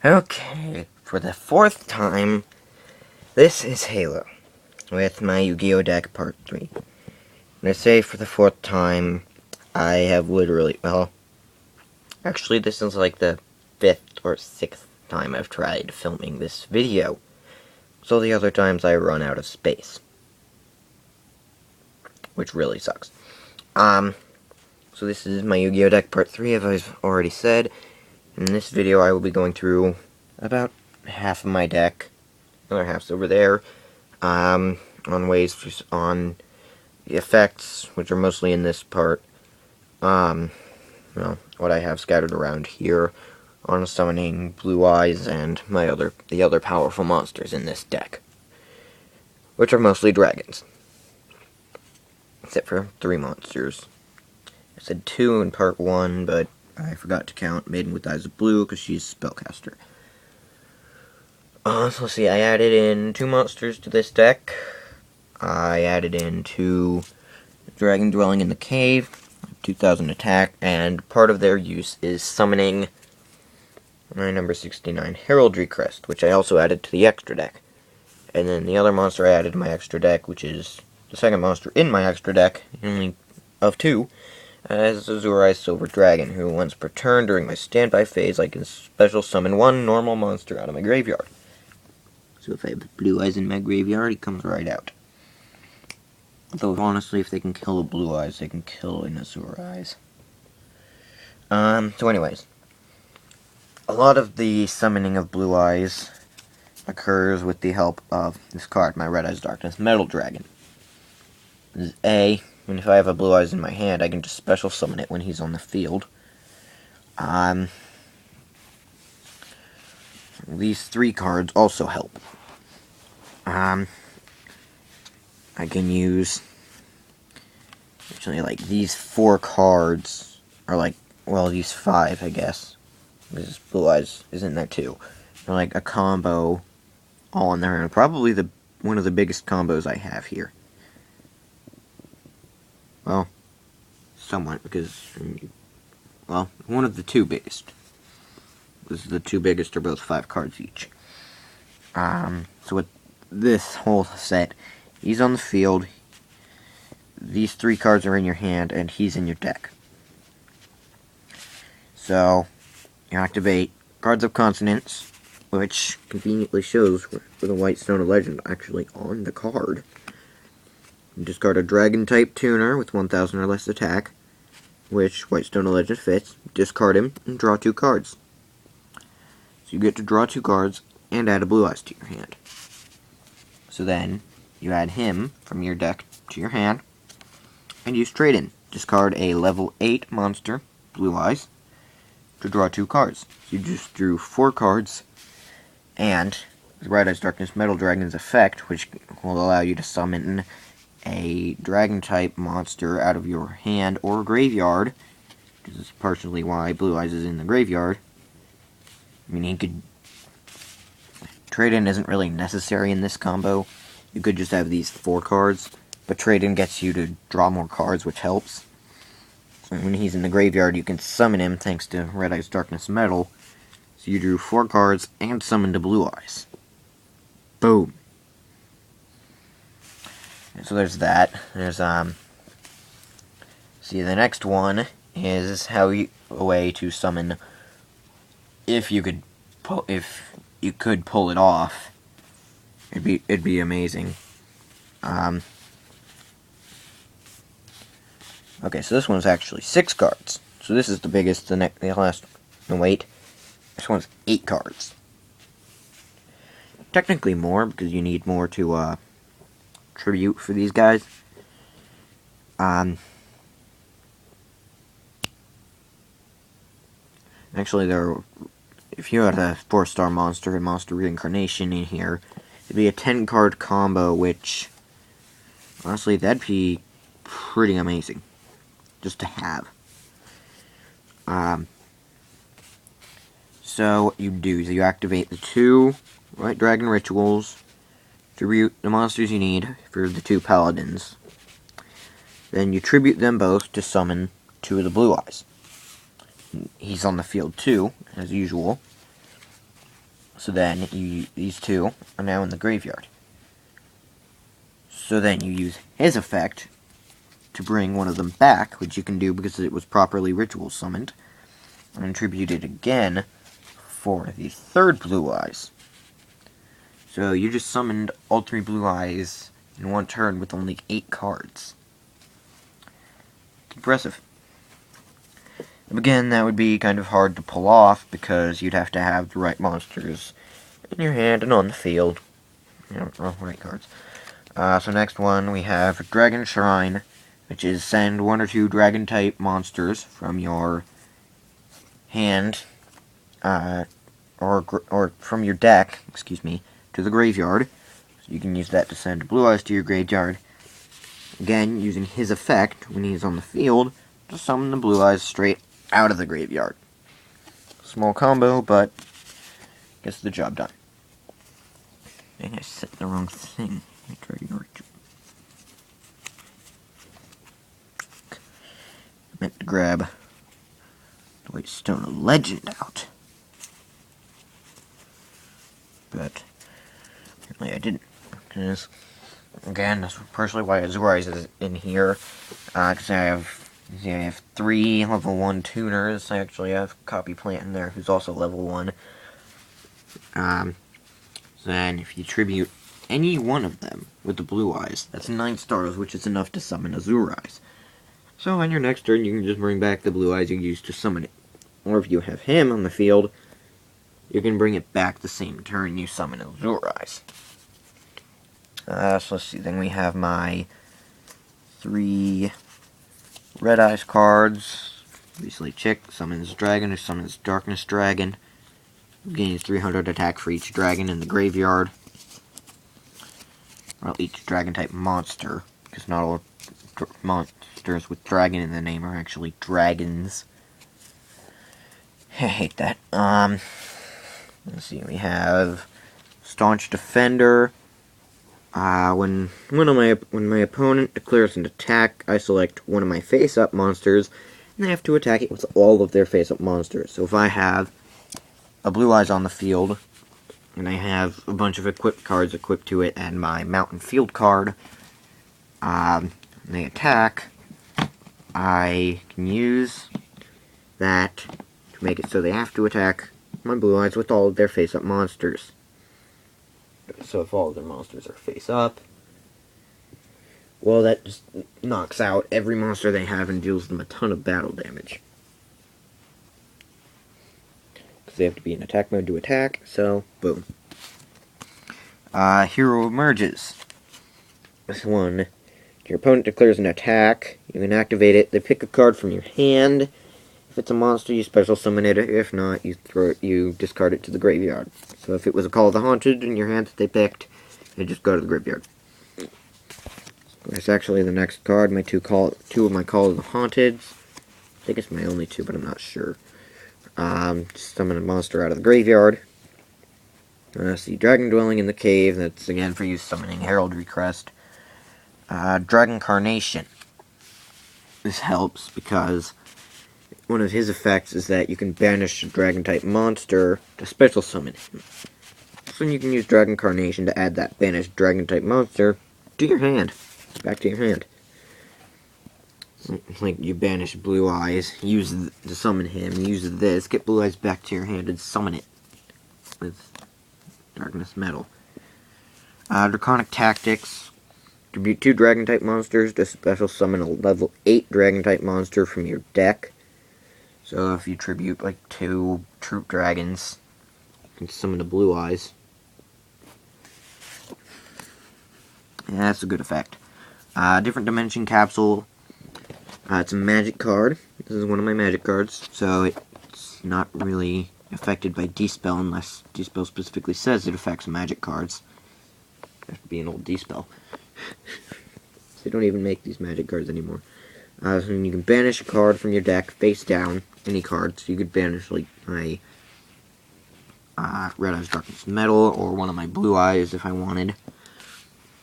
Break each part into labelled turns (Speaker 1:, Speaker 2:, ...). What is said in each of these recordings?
Speaker 1: Okay, for the fourth time, this is Halo, with my Yu-Gi-Oh! Deck Part 3. And I say for the fourth time, I have literally, actually this is like the fifth or sixth time I've tried filming this video. So the other times I run out of space. Which really sucks. So this is my Yu-Gi-Oh! Deck Part 3, as I've already said. In this video I will be going through about half of my deck. Other half's over there. On ways, on the effects, which are mostly in this part. What I have scattered around here. On summoning Blue Eyes and the other powerful monsters in this deck. Which are mostly dragons. Except for 3 monsters. I said 2 in part 1, but I forgot to count Maiden with Eyes of Blue because she's a spellcaster. So let's see, I added in 2 monsters to this deck. I added in 2 Dragon Dwelling in the Cave, 2000 attack, and part of their use is summoning my number 69 Heraldry Crest, which I also added to the extra deck. And then the other monster I added to my extra deck, which is the second monster in my extra deck, only of 2, as Azurai's Silver Dragon, who once per turn during my standby phase I can special summon 1 normal monster out of my graveyard. So if I have Blue Eyes in my graveyard, he comes right out. Though honestly, if they can kill a Blue Eyes, they can kill an Azurai's. So anyways, a lot of the summoning of Blue Eyes occurs with the help of this card, my Red Eyes Darkness Metal Dragon. This is A, and if I have a Blue Eyes in my hand, I can just special summon it when he's on the field. These 3 cards also help. I can use, actually, like, these 4 cards are like, well, these 5, I guess, because Blue Eyes isn't there too. They're like a combo all in there, and probably one of the biggest combos I have here. Well, somewhat, because, well, one of the 2 biggest. Because the 2 biggest are both 5 cards each. So with this whole set, he's on the field, these 3 cards are in your hand, and he's in your deck. So, you activate Cards of Consonance, which conveniently shows with a White Stone of Legend actually on the card. You discard a Dragon-type tuner with 1000 or less attack, which White Stone of Legend fits. Discard him and draw 2 cards. So you get to draw 2 cards and add a Blue Eyes to your hand. So then, you add him from your deck to your hand, and use Trade-In. Discard a level 8 monster, Blue Eyes, to draw 2 cards. So you just drew 4 cards, and the Red Eyes Darkness Metal Dragon's effect, which will allow you to summon a Dragon-type monster out of your hand or graveyard, which is partially why Blue Eyes is in the graveyard. I mean, he could... Trade-In isn't really necessary in this combo. You could just have these 4 cards, but Trade-In gets you to draw more cards, which helps. So when he's in the graveyard, you can summon him thanks to Red Eyes Darkness Metal. So you drew 4 cards and summoned a Blue Eyes. Boom. And so there's that. There's, see, the next one is a way to summon, if you could pull it off, it'd be amazing. Okay, so this one's actually 6 cards. So this is the biggest, the last, no wait, this one's 8 cards. Technically more, because you need more to, tribute for these guys. Actually, if you had a 4-star monster and Monster Reincarnation in here, it'd be a 10-card combo, which, honestly, that'd be pretty amazing, just to have. So what you do is you activate the 2 White Dragon Rituals, tribute the monsters you need for the 2 Paladins. Then you tribute them both to summon 2 of the Blue Eyes. He's on the field too, as usual. So then these two are now in the graveyard. So then you use his effect to bring one of them back, which you can do because it was properly ritual summoned, and tribute it again for the third Blue Eyes. So you just summoned all three Blue Eyes in one turn with only 8 cards. It's impressive. Again, that would be kind of hard to pull off because you'd have to have the right monsters in your hand and on the field. You know, right cards. So next one we have Dragon Shrine, which is send 1 or 2 dragon-type monsters from your hand, or from your deck, excuse me, to the graveyard. So you can use that to send Blue Eyes to your graveyard. Again, using his effect when he's on the field to summon the Blue Eyes straight out of the graveyard. Small combo, but gets the job done. I think I set the wrong thing. I meant to grab the White Stone of Legend out. But apparently I didn't. Because, again, that's partially why Azori's is in here. Because I have 3 level 1 tuners. I actually have Copy Plant in there, who's also level 1. Then, if you tribute any one of them with the Blue Eyes, that's 9 stars, which is enough to summon Azori's. So, on your next turn, you can just bring back the Blue Eyes you used to summon it. Or if you have him on the field, you can bring it back the same turn you summon Azori's. So let's see, then we have my 3 Red Eyes cards. Obviously, Chick summons Dragon, who summons Darkness Dragon. Gains 300 attack for each dragon in the graveyard. Well, each dragon-type monster, because not all monsters with dragon in the name are actually dragons. I hate that. Let's see, we have Staunch Defender. When my opponent declares an attack, I select one of my face-up monsters, and they have to attack it with all of their face-up monsters. So if I have a Blue Eyes on the field, and I have a bunch of equipped cards equipped to it, and my Mountain Field card, and they attack, I can use that to make it so they have to attack my Blue Eyes with all of their face-up monsters. So if all of their monsters are face-up, well, that just knocks out every monster they have and deals them a ton of battle damage. Because they have to be in attack mode to attack, so boom. Hero Emerges. This one, if your opponent declares an attack, you can activate it. They pick a card from your hand. If it's a monster, you special summon it. If not, you discard it to the graveyard. So if it was a Call of the Haunted in your hand that they picked, they just go to the graveyard. That's actually the next card. My two of my Call of the Haunteds. I think it's my only 2, but I'm not sure. Just summon a monster out of the graveyard. See, Dragon Dwelling in the Cave. That's again for you summoning Heraldry Crest. Dragon Carnation. This helps because one of his effects is that you can banish a dragon-type monster to special summon him. So you can use Dragon Carnation to add that banished dragon-type monster to your hand. Back to your hand. Like, you banish Blue Eyes, use to summon him, use this, get Blue Eyes back to your hand and summon it with Darkness Metal. Draconic Tactics. Tribute 2 dragon-type monsters to special summon a level 8 dragon-type monster from your deck. So if you tribute like 2 troop dragons, you can summon the Blue Eyes. Yeah, that's a good effect. Different Dimension Capsule. It's a magic card. This is one of my magic cards, so it's not really affected by Dispel unless Dispel specifically says it affects magic cards. It has to be an old Dispel. They don't even make these magic cards anymore. So you can banish a card from your deck face down, any card. So you could banish like my Red Eyes Darkness Metal or one of my Blue Eyes if I wanted.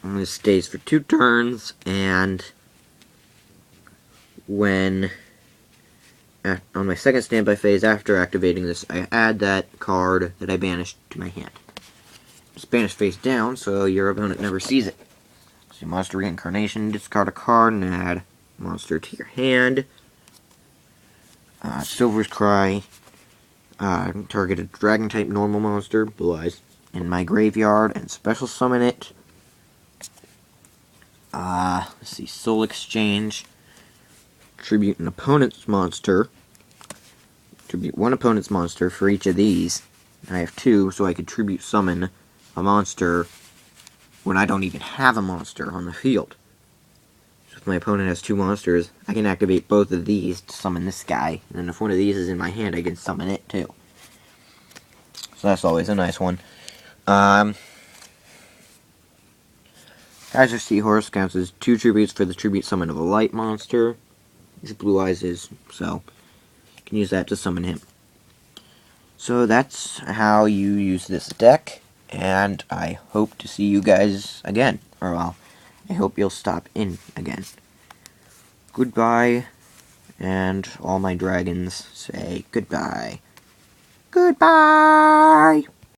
Speaker 1: And this stays for 2 turns, and when on my second standby phase after activating this, I add that card that I banished to my hand. It's banished face down, so your opponent never sees it. So monster reincarnation, discard a card and add monster to your hand. Silver's Cry, target a dragon type normal monster, blue eyes, in my graveyard and special summon it. Let's see, Soul Exchange, tribute an opponent's monster, tribute one opponent's monster for each of these. I have two, so I could tribute summon a monster when I don't even have a monster on the field. So if my opponent has two monsters, I can activate both of these to summon this guy, and then if one of these is in my hand, I can summon it too. So that's always a nice one. Kaiser Seahorse counts as 2 tributes for the tribute summon of a light monster. His blue eyes is, so you can use that to summon him. So that's how you use this deck, and I hope to see you guys again. Or, well, I hope you'll stop in again. Goodbye, and all my dragons say goodbye. Goodbye!